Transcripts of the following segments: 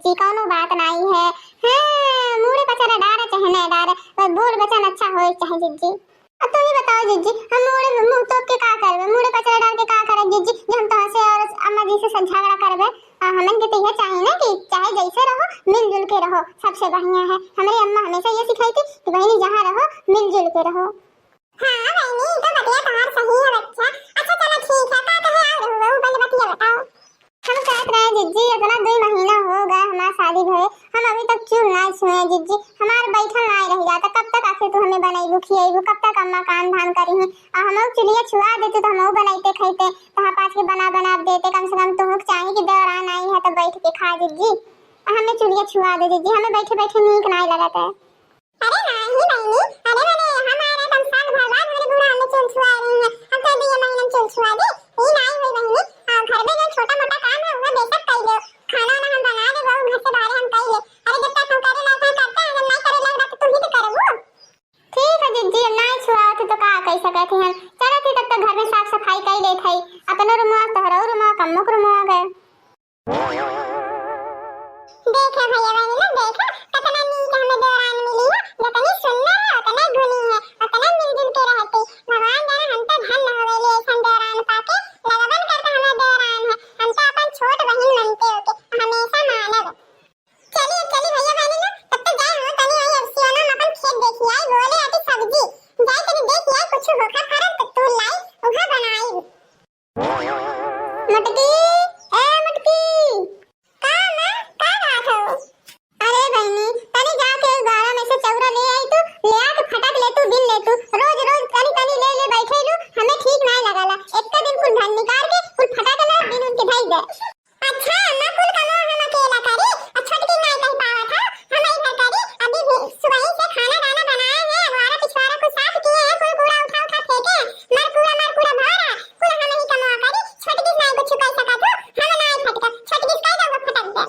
जी कौनो बात नहीं है। हाँ मुड़े पचारा डारा चाहे ना डारा पर बोल बचन अच्छा होए चाहे जीजी। अब तो ये बताओ जीजी हम मुड़े मुंह तो के का करबे मुड़े पचारा डाल के का करे जीजी जे हम तो हंसे और अम्मा जी से झगड़ा करबे। हमन के तो ये चाहिए ना कि चाहे जैसे रहो मिलजुल के रहो सबसे बढ़िया है। हमारी अम्मा हमेशा ये सिखाई थी कि बहनी जहाँ रहो मिलजुल के रहो। हां बहनी तो बतिया तुम्हार सही है बच्चा। अच्छा चलो ठीक है का कहे आ रहो वो पहले बतिया बताओ। हम कहत रहे जीजी इतना 2 महीना हो गए हमार शादी भए हम अभी तक चूल ना छुए जीजी हमार बैठल ना रह जाता कब तक आखिर तू हमें बनाईबू खियाईबू कब तक अम्मा काम धाम करी है और हम चुलिया छुआ देते तो हम बनाइते खाइते तहां पास के बना देते कम से कम तुम चाहिए कि दौरान आई है तो बैठ के खा जीजी हमें चुलिया छुआ दे जीजी हमें बैठे बैठे नीक नहीं लगता है। अरे नहीं बहनी अरे मैंने हमारा कम साल भर बाद हमारे बूढ़ा हमें चूल छुआ रही है हम तो 2 महीने चूल छुआ दे ये नहीं हुई बहनी घर में जो छोटा मोटा काम है वो बेशक कर लो खाना वाला हम बना दे वो घर से बाहर हम कर ले अरे जब तक हम करे ना करते हैं जब नहीं करे लग रहा तो तुम ही तो करो। ठीक है जीजी नहीं छुआ तो का कह सकते हैं चलो ठीक तब तक घर में साफ सफाई कर ले थई अपनो रूम तोहरो रूम कम्मो रूम आ गए। देखा भैया बहनी ना देखा कितना नीक हमें दौरान मिली है जितनी सुंदर है उतना गुणी है उतना मिलजुल के रहती भगवान जाने हम तो धन होवेले ऐसा दौरान पाके लगन करता हमें दौरान है हम तो अपन छोट बहन मनते होके हमेशा मानब। चलिए भैया बहनी ना तब तक जाए हम तनी आई अफसियाना अपन खेत देखी आई बोले आती सब्जी जाए तनी देखी आई कुछ होखा फरन तो तू लाई उहा बनाई। मटकी ए मटकी का मां का बात हो। अरे बहनी तनी जाके गारा में से चौरा ले आई तू ले आके फटक ले तू बिन ले तू रोज तनी ले बैठे लू हमें ठीक नहीं लगाला एक दिन कुल धन निकाल के कुल फटक ले बिन उनके भाई दे। अच्छा ना कुल कमा हम अकेला करी और छोटकी नहीं कह पावा था हम ही घर करी अभी भी सुबह से खाना दाना बनाया है हमारा पिछवाड़ा को साफ किए हैं कुल कूड़ा उठा फेंके मार कूड़ा भरा कुल हम ही कमा करी छोटकी नहीं कुछ कर सका तो हम नहीं फटका छोटकी कह दो फटक दे।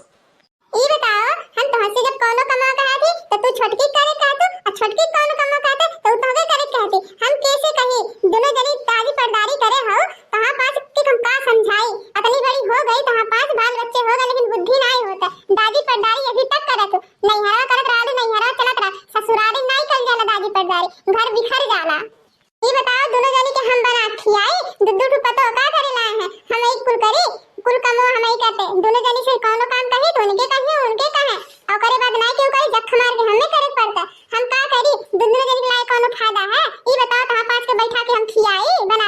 ई बताओ हम तो हंसी जब कोनो कमा कहा थी तो तू छोटकी करे कहतू और छोटकी कोनो कमा कहते तो तू तोगे करे कहती हम कैसे कही दोनों जनी ताजी पर्दारी करे हो तहां पास के हम का समझाई अपनी बड़ी हो गई तहां पास बाल बच्चे हो गए लेकिन बुद्धि नहीं होता दादी पर्दारी अभी तक करत नैहरा करत रहलू नैहरा चलत रहा ससुराली नहीं कर जाला दादी पर्दारी घर बिखर जाला। ये बताओ दोनों जनी के हम बना खियाई दुद्दू पतो का करे लाए हैं हम एक कुल करी कुल कमो हम ही करते दोनों जनी से कोनो काम कही तो उनके कहे और करे बाद नहीं क्यों करे जख मार के हमें करे पड़ता हम का करी दोनों जनी के लाए कोनो फायदा है ये बताओ तहां पास के बैठा के हम खियाई बना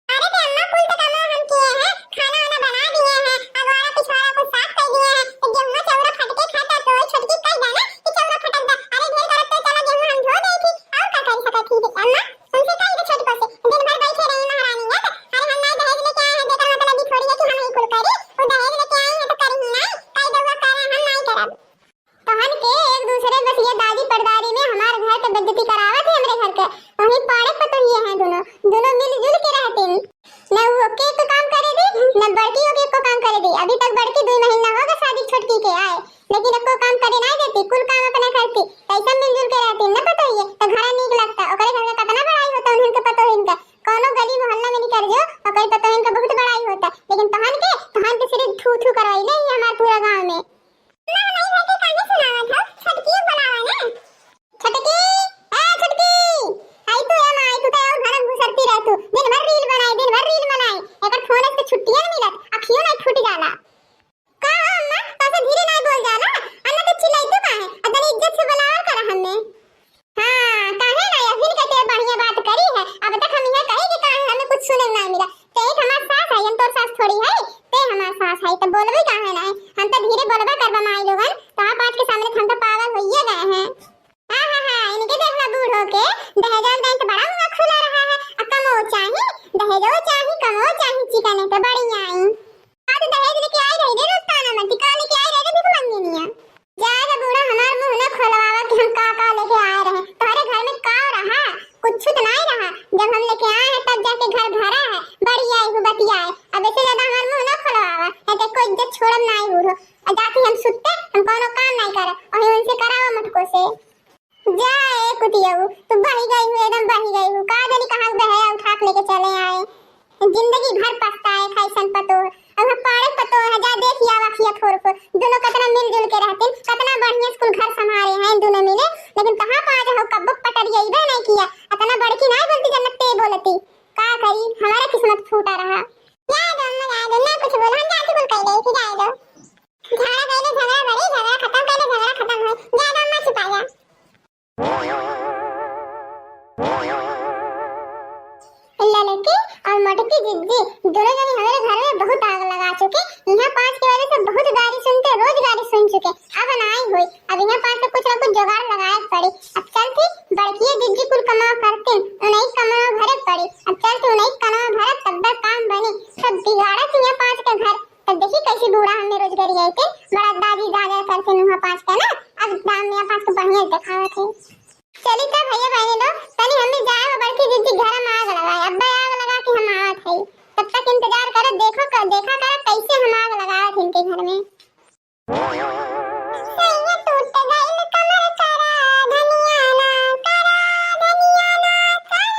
अरे ते अम्मा कुल तो कमो हम किए हैं खाना वाला बना दिए हैं अगवारा पिछवाड़ा को साफ कर दिए हैं तो गेहूं चौरा फटके खाता तो छोटकी कह देना कि चौरा फटक दा अरे ढेर करत तो चलो गेहूं हम धो दे थी और का कर सकत थी अम्मा उनसे कह दे छोटको से दिन भर बैठे रहे महारानी ना अरे हम ना दहेज लेके आए हैं देखा मतलब भी थोड़ी है कि हम ही कुल करी वो दहेज लेके आए हैं तो करी ही नहीं कह दोगा करे हम नहीं करब तहन के एक दूसरे बस ये दादी पर्दारी में हमारे घर के बेइज्जती करावत है हमरे घर के वही पाड़े पर तो ये हैं दोनों मिलजुल के रहते हैं न वो के तो काम करे दी न बड़की के को काम करे दी अभी तक बड़की 2 महीना हो गए शादी छोटकी के आए लेकिन अब को काम करे नहीं देती कुल काम अपना करती कैसा मिलजुल के रहती न पता ये तो घर नीक लगता ओकरे घर में कितना जब हम लेके आए हैं तब जाके घर भरा है, बड़ी आई हूँ बतिया है। अब ऐसे ज्यादा हमार मुंह ना खोलवावा, नहीं तो कोई इज्जत छोड़म ना आई हूँ। और जाके हम सुत्ते, हम कोनो काम नहीं करे और उनसे करावा मटको से। जाए कुतियाऊ, तू बही गई हूँ, एकदम बही गई हूँ। का जानी कहाँ बहया उठा के लेके चले आए। जिंदगी भर पछताए कैसन पतो। अब पाड़े पतो है, जा देख या वाखिया फोर फोर दोनों कितना मिलजुल के रहते, कितना बढ़िया स्कूल घर संभाले हैं दोनों मिले। लेकिन कहां पाज हो कब पटरिया इबे नहीं किया, इतना बड़की नहीं बोलती जन्नत पे बोलती। का करी, हमारा किस्मत फूटा रहा। याद अम्मा याद ना कुछ बोल, हम जाके बोल कह रहे थे जाए दो। झगड़ा पहले झगड़ा बड़ी, झगड़ा खत्म पहले झगड़ा खत्म हो। याद अम्मा छुपा जा। लड़के और मटकी जिज्जी दोनों जने हमारे घर में बहुत आग लगा चुके। यहाँ 5 के वजह से बहुत गाड़ी सुनते, रोज गाड़ी सुन चुके। अब नाई हुई, अब यहाँ 5 पे कुछ ना कुछ जुगाड़ लगाए पड़ी। अब चलती बड़की जिज्जी कुल कमाओ करते, उन्हीं कमाओ भरे पड़ी। अब चलती उन्हीं कमाओ भरे तब तक काम बने। सब बिगाड़ा थी यहाँ 5 के घर। तब देखी कैसी बूढ़ा हमें रोज करी गए थे, बड़ा दादी दादा करते यहाँ 5 का ना। अब दाम यहाँ 5 को बढ़िया दिखावा थे। चली तब भैया बहनी लोग तनी हमें जाए बड़की जिज्जी घर में आग लगाए। अब्बा आग लगा के हम आवत है, तब तक इंतजार करो। देखा कर कैसे हम आग लगावत इनके घर में। सैया टूट गइल कमर करा धनिया ना, करा धनिया ना, करा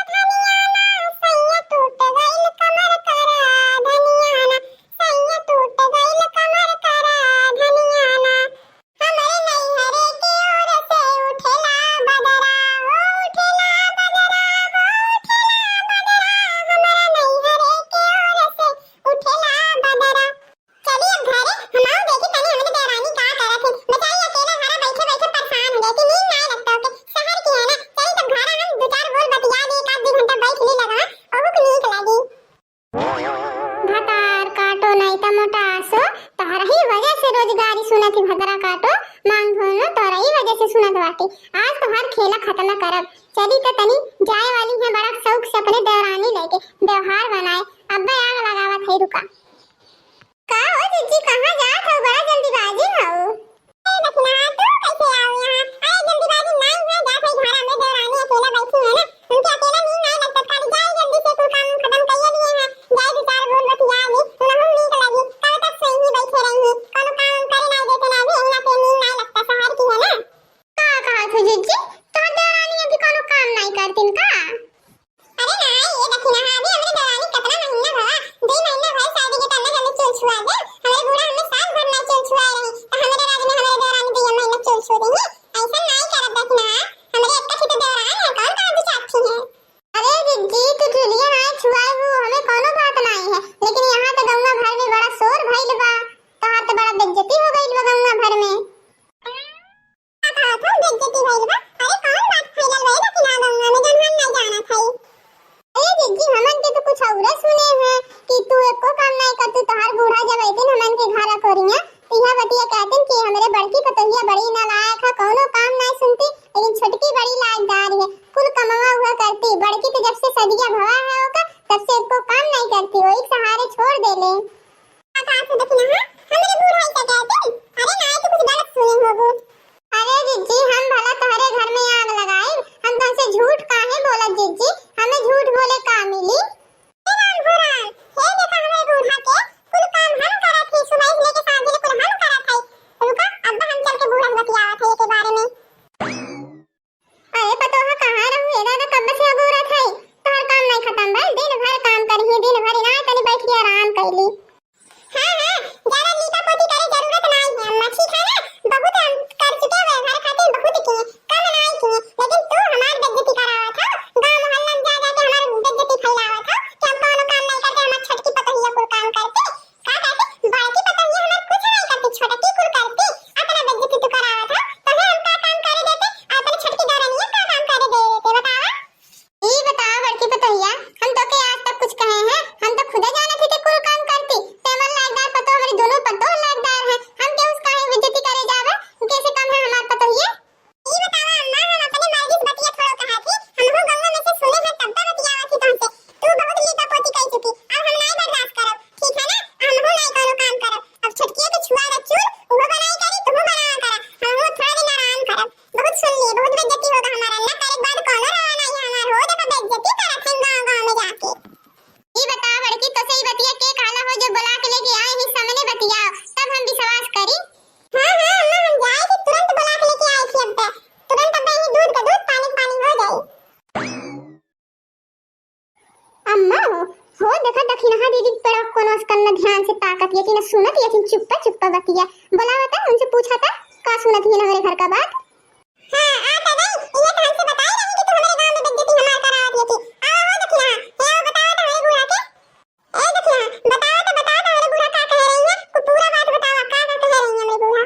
धनिया ना। सैया टूट गइल कमर करा धनिया ना, सैया टूट गइल कमर करा धनिया ना। हमारे नैहरे की ओर से उठेला बदरा, उठेला बदरा, उठेला बदरा। हमारे नैहरे की ओर से उठेला बदरा। चलिए अब घरे हम आओ देखी तनी हमने देवरानी का करत है। बेचारी अकेला घरे बैठे बैठे परेशान हो गई थी, नींद नहीं लगता ओके। शहर की है ना, चली तब घर हम 2-4 बोल बतिया दे, 1-2 घंटा बैठ ली लगा ओहु को नीक लगी। भतार काटो नहीं त मोटा आसो, तहरा ही वजह से रोजगारी सुनत ही भदरा काटो मांग धोनो, तोरा ही वजह से सुनत बाटी। आज तो हर खेला खत्म करब। चली त तनी जाए वाली है बड़ा शौक से अपने देवरानी लेके व्यवहार बनाए। अब्बा आग लगावत है, रुका। का हो जिज्जी कहां जात हो, बड़ा जल्दीबाजी हो। ए दखना तू कैसे आओ यहां? अरे जल्दीबाजी नहीं है, जा भाई घर में देवरानी अकेला बैठी है ना, उनके अकेला नींद नहीं लगता। खाली जाए जल्दी से कुल काम खत्म कइए लिए हैं। जाए 2-4 बोल बतिया दे, नहुं नीक लगी। कल तक सही ही बैठे रही, कोनो काम करे नहीं देते ना, भी इना पे नींद नहीं लगता। शहर की है ना। का कहा तू जिज्जी, तो देवरानी अभी कोनो काम नहीं करतीन का? अरे नहीं, ये दखना अभी हमरे देवरानी कितना महीना भरा 2 महीना भर शादी के तन्ने हमें चुल छुआ दे। हमारे बूढ़ा हमें साल भर ना चुल छुआ रही, तो हमारे राज में हमारे देवरानी 2 महीना चुल छुआ देंगे। ऐसा नहीं करत दखना, हमारे अक्का की तो देवरानी है, कौन कहां से चाहती है। अरे जिज्जी तू चुलिया ना छुआए हो, हमें कोनो बात नहीं है। लेकिन यहाँ तो गंगा भर में बड़ा शोर भइल बा, तहां तो बड़ा बेइज्जती हो गइल बा गंगा भर में। का कहा था बेइज्जती भइल बा? अरे कौन बात फैलल बा दखना गंगा में, जन हम नहीं जाना था। अरे जिज्जी हमन के तो कुछ और सुने हैं कि तू एको काम नहीं करतू। तोहार बूढ़ा जब आइतिन हमन के घर कोरिया तो यह बतिया कहतिन कि हमरे बड़की पतोहिया बड़ी नालायक है, कोनो काम नहीं सुनती। लेकिन छोटकी बड़ी लायकदार है, कुल कमावा हुआ करती। बड़की तो जब से सदिया भवा है ओका तब से एको काम नहीं करती, वही सहारे छोड़ देले। का से दखना हमरे बूढ़ा ऐसा कहतिन? अरे नहीं तो कुछ गलत सुने होबो। अरे जिज्जी हम भला तोहरे घर में आग लगाए, हम तुमसे झूठ काहे बोलत जिज्जी? हमें झूठ बोले का मिली? हे राम हो राम, हे देखा हमारे बूढ़ा के कुल काम हम करत ही, सुबह से लेके शाम तक कुल हम करत है। रुका अब्बा हम चल के बूढ़ा से बतियावत है के बारे में। अरे पतोहा कहां रहू, एदा ना कब से अगोरत है। तोहर काम नहीं खत्म भइल, दिन भर काम करही, दिन भर ना तनी बैठ के आराम कइली। हां ज्यादा लीटा पोती करे जरूरत नहीं है, अम्मा ठीक है ना। बहुत हम कर चुके हैं, घर खातिर बहुत किए, कम नहीं किए। लेकिन तू हमार बेइज्जती करावत है, गांव मोहल्ला में न ध्यान से ताकत ये न सुनत ये चुप्पा चुप्पा बतिया बोला बता उनसे पूछा था का सुनत ये हमारे घर का बात। हां आता नहीं ये तो हमसे बताई नहीं कि तू हमारे गांव में बेइज्जती हमार करावत ये थी। आओ हो देखिए हे बताओ तो हमारे बूढ़ा के ए देखिए बताओ तो हमारे बूढ़ा का कह रही है को पूरा बात बताओ का कह रही है हमारे बूढ़ा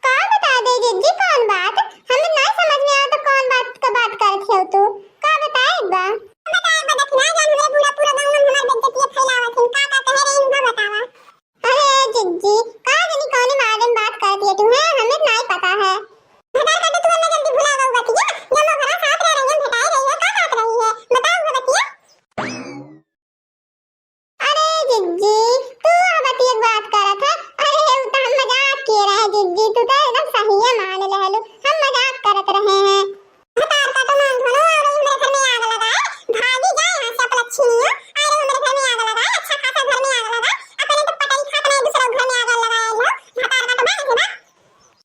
का बता दे जिज्जी कौन बात हमें ना समझ में आ तो कौन बात का बात करत है तू का बता एक बार बताए बता ना जान हमारे बूढ़ा पूरा गांव में हमार बेइज्जती फैलावत है का कह रही है ना बतावा। अरे जिज्जी का जानी कौन मारे बात करती है तू है हमें नहीं पता है बता कर तू हमें जल्दी भुला गई बतिया जब घरा साथ रह रही है भेटाई रही है का बात रही है बताओ वो बतिया। अरे जिज्जी तू बतिया बात करत है अरे वो तो हम मजाक किए रहे जिज्जी तू तो एकदम सही है मान ले लो हम मजाक करत रहे हैं भतार का तो मान धनो और मेरे घर में आग लगा है भागी जाए यहां से अपना छीनियो अरे मेरे घर में आग लगा है अच्छा खासा घर में आग लगा अपने तो पता ही खाता नहीं दूसरा घर में आग लगाया लो भतार का तो मान है ना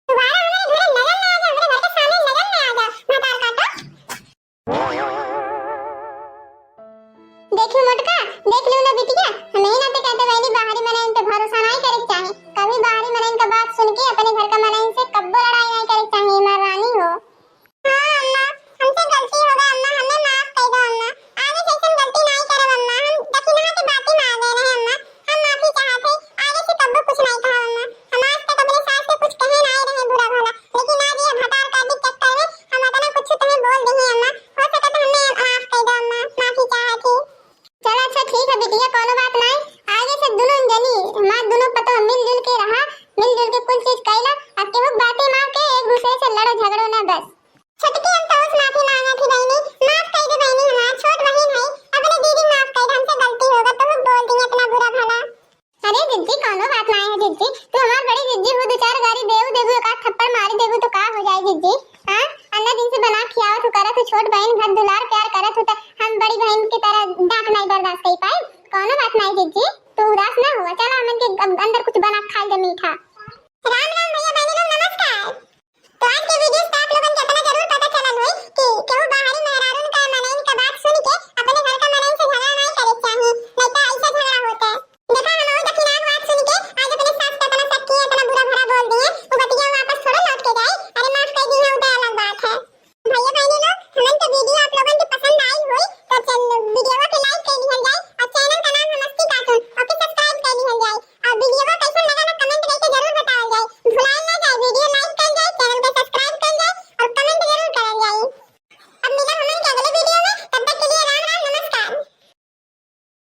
दोबारा हमारे घर लगन में आ जा हमारे घर के सामने लगन में आ जा भतार का तो देखियो मोटका देख लियो ना बिटिया हमें ना तो कहते वैली बाहरी मनन पे भरोसा नहीं करे चाहे कभी बाहरी मनन का बात सुन के अपने घर का मनन से कब्बो